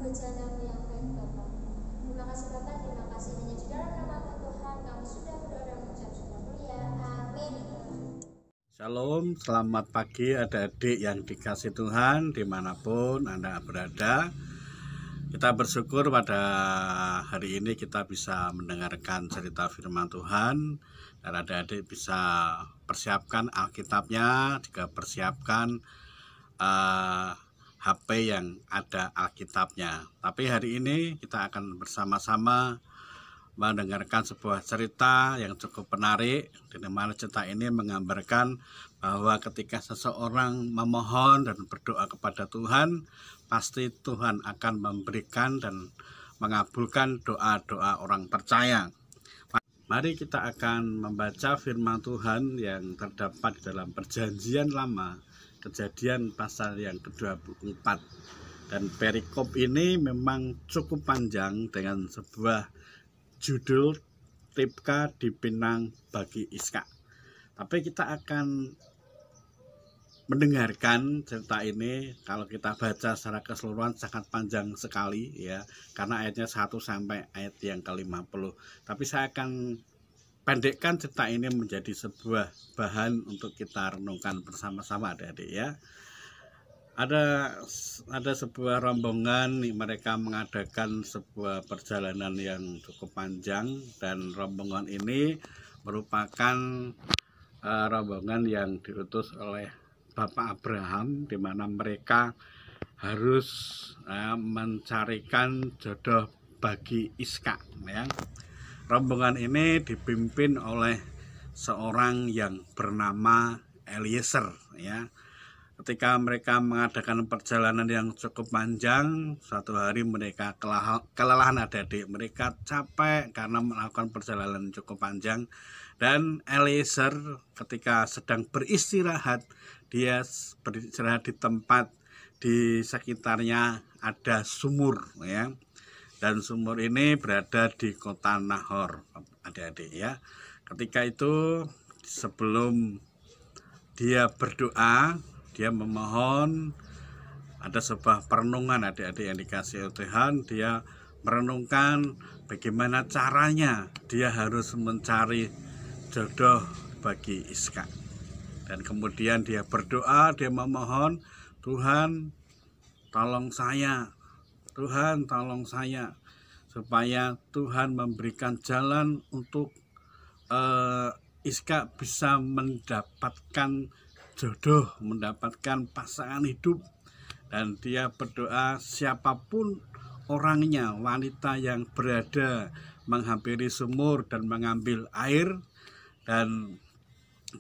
Bencanamu yang baik Bapak. Terima kasih Bapak, terima kasih hanya di dalam nama Tuhan kami sudah berdoa dan mengucap syukur mulia. Amin. Shalom, selamat pagi adik-adik yang dikasih Tuhan dimanapun Anda berada. Kita bersyukur pada hari ini kita bisa mendengarkan cerita firman Tuhan. Dan adik-adik bisa persiapkan Alkitabnya, juga persiapkan HP yang ada Alkitabnya. Tapi hari ini kita akan bersama-sama mendengarkan sebuah cerita yang cukup menarik, di mana cerita ini menggambarkan bahwa ketika seseorang memohon dan berdoa kepada Tuhan, pasti Tuhan akan memberikan dan mengabulkan doa-doa orang percaya. Mari kita akan membaca firman Tuhan yang terdapat dalam Perjanjian Lama, Kejadian pasal yang ke-24. Dan perikop ini memang cukup panjang dengan sebuah judul Ribka dipinang bagi Ishak. Tapi kita akan mendengarkan cerita ini. Kalau kita baca secara keseluruhan sangat panjang sekali ya, karena ayatnya 1 sampai ayat yang ke-50. Tapi saya akan pendekkan cerita ini menjadi sebuah bahan untuk kita renungkan bersama-sama adik-adik ya. Ada sebuah rombongan, mereka mengadakan sebuah perjalanan yang cukup panjang, dan rombongan ini merupakan rombongan yang diutus oleh Bapak Abraham, di mana mereka harus mencarikan jodoh bagi Ishak ya. Rombongan ini dipimpin oleh seorang yang bernama Eliezer ya. Ketika mereka mengadakan perjalanan yang cukup panjang, suatu hari mereka kelelahan adik-adik. Mereka capek karena melakukan perjalanan cukup panjang. Dan Eliezer ketika sedang beristirahat, dia beristirahat di tempat di sekitarnya ada sumur ya. Dan sumur ini berada di kota Nahor adik-adik ya. Ketika itu sebelum dia berdoa, dia memohon, ada sebuah perenungan adik-adik yang dikasih Tuhan. Dia merenungkan bagaimana caranya dia harus mencari jodoh bagi Ishak. Dan kemudian dia berdoa, dia memohon, Tuhan tolong saya, Tuhan tolong saya, supaya Tuhan memberikan jalan untuk Ishak bisa mendapatkan jodoh, mendapatkan pasangan hidup. Dan dia berdoa, siapapun orangnya, wanita yang berada menghampiri sumur dan mengambil air, dan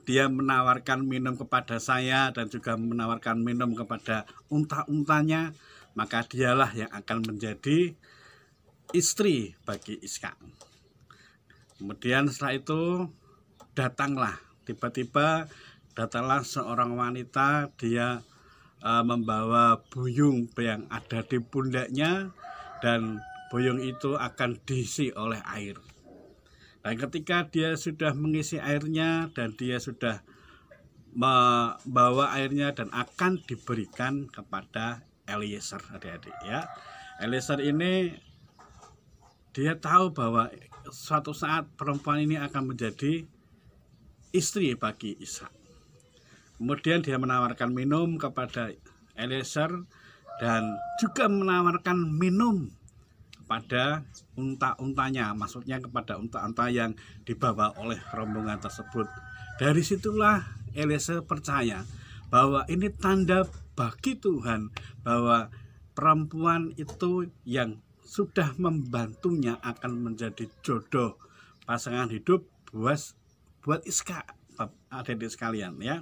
dia menawarkan minum kepada saya dan juga menawarkan minum kepada unta-untanya, maka dialah yang akan menjadi istri bagi Ishak. Kemudian setelah itu tiba-tiba datanglah seorang wanita. Dia membawa buyung yang ada di pundaknya, dan buyung itu akan diisi oleh air. Dan ketika dia sudah mengisi airnya dan dia sudah membawa airnya dan akan diberikan kepada Eliezer adik-adik ya. Eliezer ini dia tahu bahwa suatu saat perempuan ini akan menjadi istri bagi Ishak. Kemudian dia menawarkan minum kepada Eliezer dan juga menawarkan minum kepada unta-untanya, maksudnya kepada unta-unta yang dibawa oleh rombongan tersebut. Dari situlah Eliezer percaya bahwa ini tanda bagi Tuhan bahwa perempuan itu yang sudah membantunya akan menjadi jodoh pasangan hidup buat Ishak, adik-adik sekalian ya.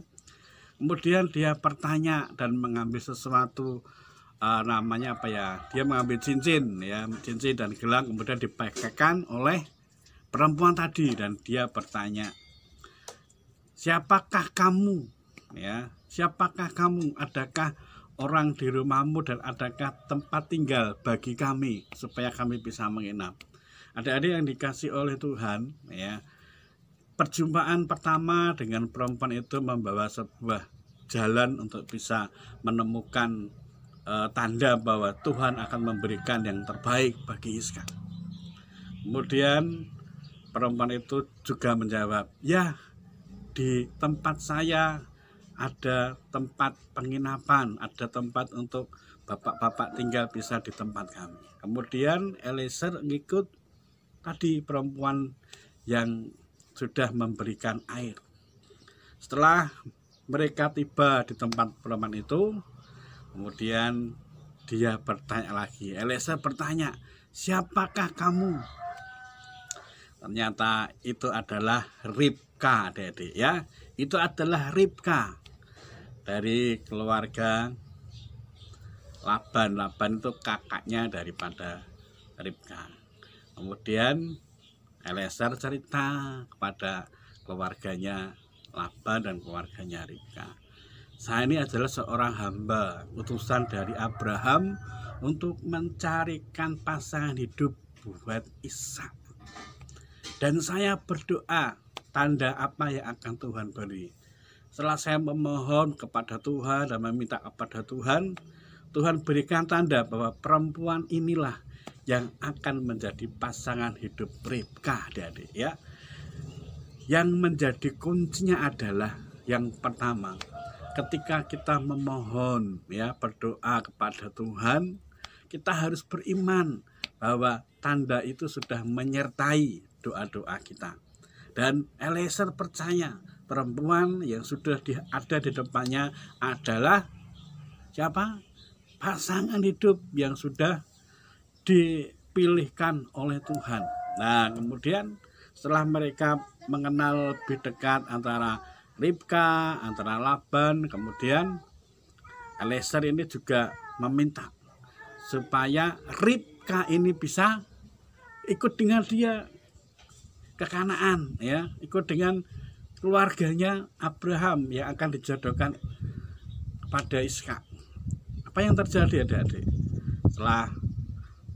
Kemudian dia bertanya dan mengambil sesuatu, namanya apa ya? Dia mengambil cincin ya, cincin dan gelang, kemudian dipegangkan oleh perempuan tadi, dan dia bertanya, siapakah kamu ya? Siapakah kamu? Adakah orang di rumahmu dan adakah tempat tinggal bagi kami supaya kami bisa menginap? Adik-adik yang dikasih oleh Tuhan ya, perjumpaan pertama dengan perempuan itu membawa sebuah jalan untuk bisa menemukan tanda bahwa Tuhan akan memberikan yang terbaik bagi Iskak. Kemudian perempuan itu juga menjawab, ya, di tempat saya ada tempat penginapan, ada tempat untuk bapak-bapak tinggal bisa di tempat kami. Kemudian Eliezer ngikut tadi perempuan yang sudah memberikan air. Setelah mereka tiba di tempat perempuan itu, kemudian dia bertanya lagi. Eliezer bertanya, siapakah kamu? Ternyata itu adalah Ribka, adik-adik ya. Itu adalah Ribka dari keluarga Laban. Laban itu kakaknya daripada Ribka. Kemudian Eliezer cerita kepada keluarganya Laban dan keluarganya Ribka. Saya ini adalah seorang hamba, utusan dari Abraham untuk mencarikan pasangan hidup buat Ishak. Dan saya berdoa, tanda apa yang akan Tuhan beri. Setelah saya memohon kepada Tuhan dan meminta kepada Tuhan, Tuhan berikan tanda bahwa perempuan inilah yang akan menjadi pasangan hidup Ribka, adik-adik ya. Yang menjadi kuncinya adalah yang pertama, ketika kita memohon ya, berdoa kepada Tuhan, kita harus beriman bahwa tanda itu sudah menyertai doa-doa kita. Dan Eliezer percaya perempuan yang sudah ada di depannya adalah siapa? Pasangan hidup yang sudah dipilihkan oleh Tuhan. Nah, kemudian setelah mereka mengenal lebih dekat antara Ribka, antara Laban, kemudian Eliezer ini juga meminta supaya Ribka ini bisa ikut dengan dia ke Kanaan ya, ikut dengan keluarganya Abraham yang akan dijodohkan kepada Ishak. Apa yang terjadi, adik-adik? Setelah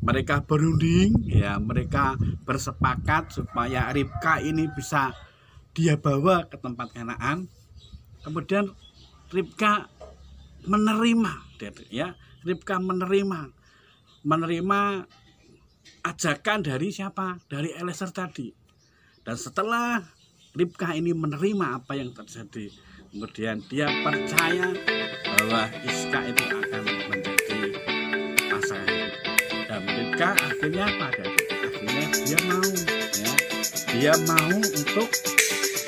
mereka berunding ya, mereka bersepakat supaya Ribka ini bisa dia bawa ke tempat Kanaan. Kemudian Ribka menerima ya, Ribka menerima ajakan dari siapa? Dari Eliezer tadi. Dan setelah Ribka ini menerima apa yang terjadi, kemudian dia percaya bahwa Ishak itu akan menjadi pasangan hidup. Dan Ribka akhirnya apa? Akhirnya dia mau ya, dia mau untuk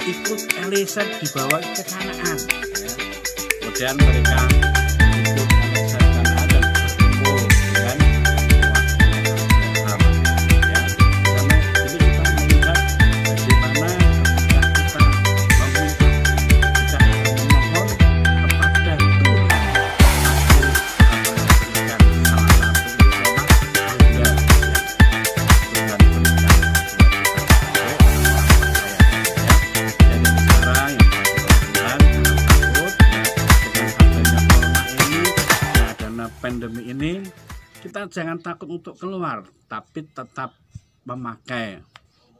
ikut Eliezer dibawa ke Kanaan ya. Kemudian mereka ikut Eliezer ke Kanaan dan berkumpul dengan pandemi ini, kita jangan takut untuk keluar, tapi tetap memakai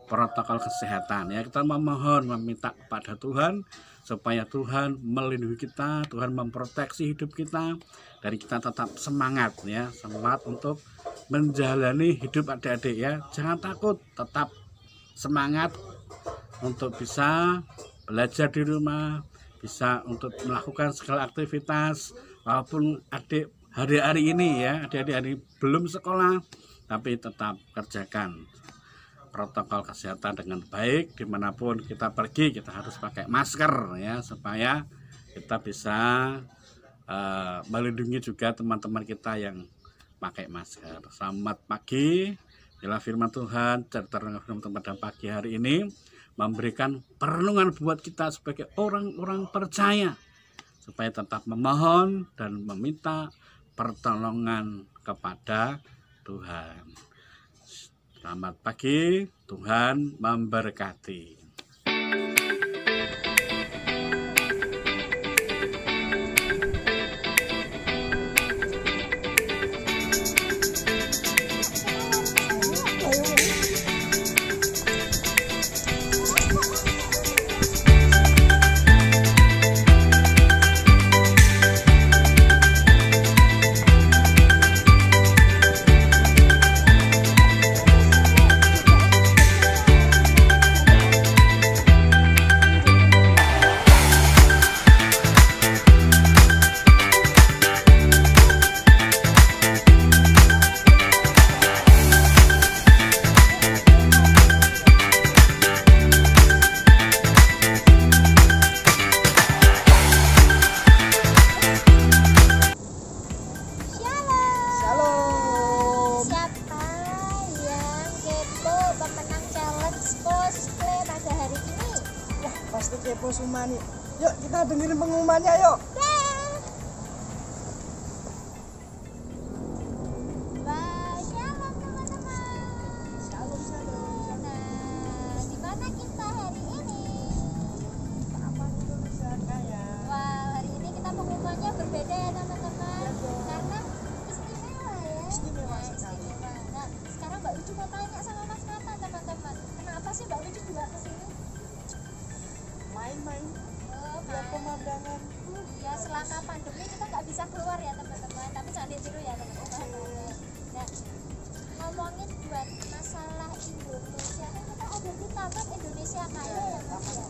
protokol kesehatan ya. Kita memohon, meminta kepada Tuhan supaya Tuhan melindungi kita, Tuhan memproteksi hidup kita, dan kita tetap semangat ya, semangat untuk menjalani hidup adik-adik ya. Jangan takut, tetap semangat untuk bisa belajar di rumah, bisa untuk melakukan segala aktivitas, walaupun adik hari-hari ini ya, adik-adik belum sekolah, tapi tetap kerjakan protokol kesehatan dengan baik. Dimanapun kita pergi, kita harus pakai masker ya, supaya kita bisa melindungi juga teman-teman kita yang pakai masker. Selamat pagi, bila firman Tuhan cerita pada pagi hari ini memberikan perlindungan buat kita sebagai orang-orang percaya, supaya tetap memohon dan meminta pertolongan kepada Tuhan. Selamat pagi, Tuhan memberkati. kepo Sumani. Yuk kita dengerin pengumumannya yuk. Shalom teman-teman. Shalom shalom. Nah, di mana kita hari ini? Taman Indonesia Kaya. Wah, hari ini kita pengumumannya berbeda ya teman-teman. Iya dong. Karena istimewa ya. Istimewa Nah, sekali. istimewa. Nah, sekarang Mbak Lucu mau tanya sama Mas Nathan teman-teman. Kenapa sih Mbak Lucu juga kesini? Main-main, Oh, lihat main. pemandangan. Ya selama pandemi kita nggak bisa keluar ya teman-teman, tapi jangan ditiru ya teman-teman. Nah, ngomongin buat masalah Indonesia kan kita ada di Taman Indonesia Kaya ya Mas ya.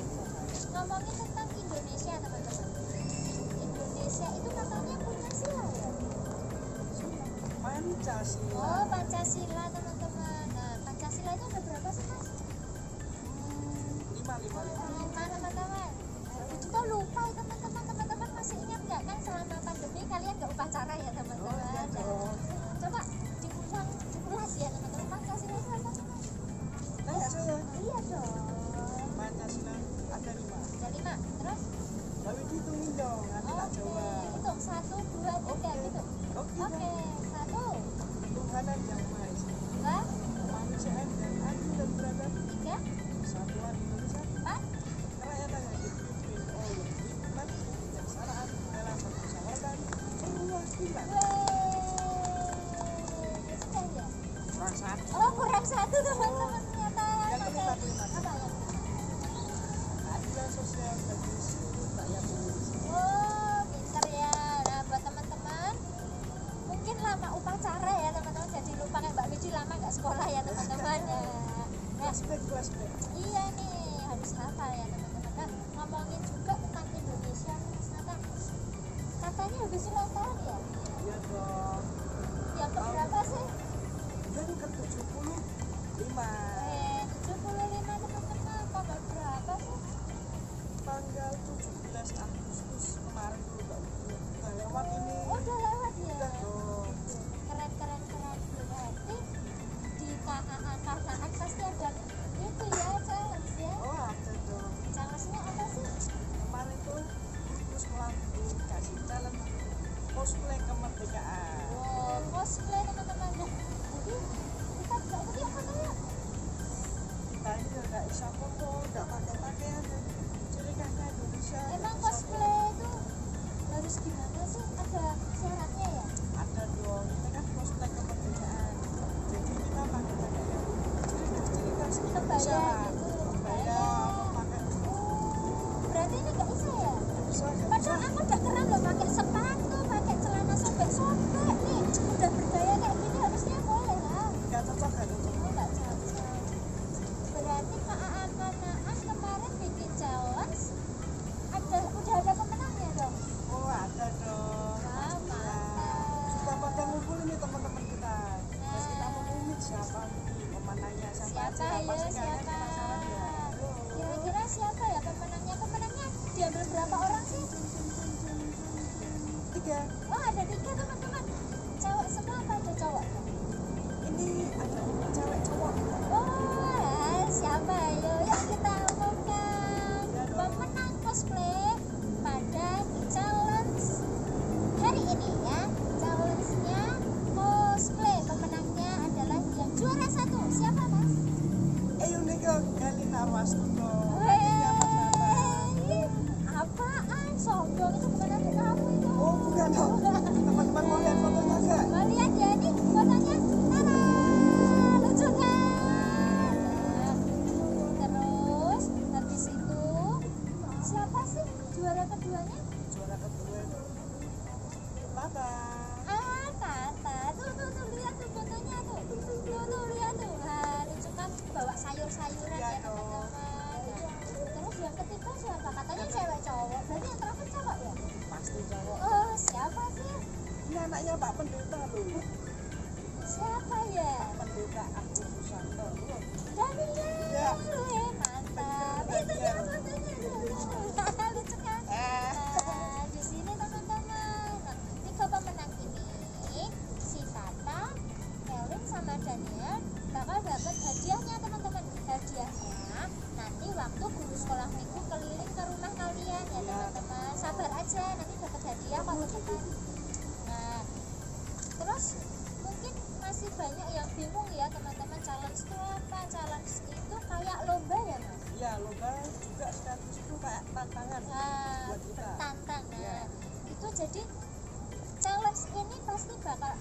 Ngomongin tentang Indonesia teman-teman. Indonesia itu katanya punya sila ya. Pancasila. Oh, Pancasila teman-teman. Nah, Pancasila itu ada berapa sih Mas? 5. Lupa teman-teman. Itu tuh lupa ya teman-teman. Teman-teman masih ingat nggak kan selama pandemi kalian nggak upacara ya teman-teman? Oh, iya dong. Coba diulas ya teman-teman. Pancasila itu apa sih Mas? Tanya saya. Iya dong. Pancasila ada 5. Ada 5. Terus? Tapi dihitungin dong, nanti tak jawab. Hitung 1, 2, 3 gitu. Oke. Oke. 1, Tuhanan yang Maha Esa, 2, kemanusiaan dan adil dan beradab, 3, kesatuan Indonesia, 4. kerakyatan yang dipimpin oleh hikmat, kebijaksanaan dalam permusyawaratan, perwakilan. Sudah ya? Kurang 1. Oh, kurang 1 teman-teman ternyata. Yang kelima. Apa yang Keadilan sosial bagi seluruh rakyat Indonesia. Oh, pinter ya. Nah, buat teman-teman, mungkin lama upacara ya teman-teman. Jadi lupa kayak Mbak Mici lama nggak sekolah ya teman-teman. Nah, Flashback. iya nih harus hafal ya teman-teman. Nah, ngomongin juga tentang Indonesia, Mas Nathan. Katanya habis ulang tahun ya? Iya dong. Yang keberapa sih? Yang ke-75. 75 teman-teman. Tanggal berapa sih? Tanggal 17 Agustus kemarin tuh udah lewat ini. Oh, udah lewat ya? Udah dong. Keren. Berarti di KAA Kartaan pasti ada itu ya, challenge ya. Oh ada dong. Challenge-nya apa sih? Kemarin tuh terus melakukan kasih challenge cosplay kemerdekaan. Wow, cosplay teman-teman. Nah, jadi kita nggak pergi fotonya. Kita ini nggak bisa foto, nggak pakai pakaian ciri khasnya Indonesia. Emang nggak bisa cosplay itu harus gimana sih? Ada syaratnya ya? ada dong, ini kan cosplay kemerdekaan, jadi kita pakai pakaian ciri khas Indonesia, Kebaya gitu. kebaya atau pakai Berarti ini nggak bisa ya? bisa Padahal aku udah keren loh pakai sepatu, pakai celana sobek-sobek nih. Udah berdaya kayak gini harusnya boleh lah. nggak cocok. Oh, nggak cocok. Berarti KAA Kanaan kemarin bikin challenge. Udah ada pemenangnya dong. Oh ada dong. Wah, mantap. Sudah pada ngumpul ini teman-teman kita. Terus kita mau ngumit siapa nih pemenangnya, siapa aja. Siapa ya? Pasti kalian Siapa? penasaran ya. Ayo. Kira-kira siapa ya pemenangnya? Pemenangnya diambil berapa orang sih? 3. Oh, ada 3 teman-teman. Cewek semua apa ada cowok? Ini ada cewek cowok. Oh, siapa ayo? Yuk kita umumkan pemenang cosplay pada challenge hari ini ya. Challenge-nya cosplay. Pemenangnya adalah yang juara 1. Siapa Mas? Eyunika Galina Wastudo. Adiknya Mas Nathan. Weh, apaan? Sombong itu bukan adik kamu itu. Oh bukan dong. Teman-teman mau lihat fotonya enggak? Mau lihat ya ini fotonya? Tada! Lucu kan? Terus habis itu siapa sih juara keduanya? Juara kedua Tata. Ah, Tata. Tuh lihat tuh fotonya tuh. Tuh lihat tuh. Nah, lucu kan bawa sayur-sayuran Iya ya dong. teman-teman.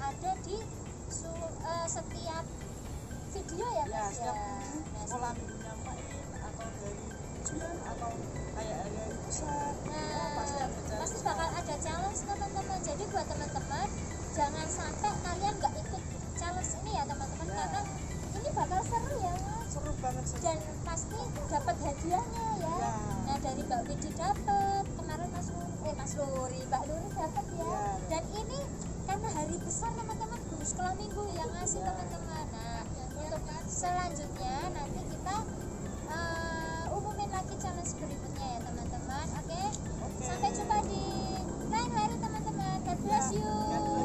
ada di setiap video ya Ya, Mas ya. setiap Nah, pola minggu nyampein atau dari ujian atau kayak hari-hari besar pasti ada challenge. pasti bakal ada challenge teman-teman. Jadi buat teman-teman jangan sampai kalian nggak ikut challenge ini ya teman-teman, Ya. karena ini bakal seru ya Mas, Seru banget sih. dan pasti dapat hadiahnya ya. Ya. Nah dari Mbak Widi dapat, kemarin Mas Luri, Mbak Luri dapat ya. Ya. Dan ini karena hari besar teman-teman, guru sekolah minggu yang ngasih teman-teman. Nah untuk selanjutnya nanti kita umumin lagi challenge berikutnya ya teman-teman. Oke. Oke. Sampai jumpa di lain hari teman-teman. God bless Ya, you. God bless.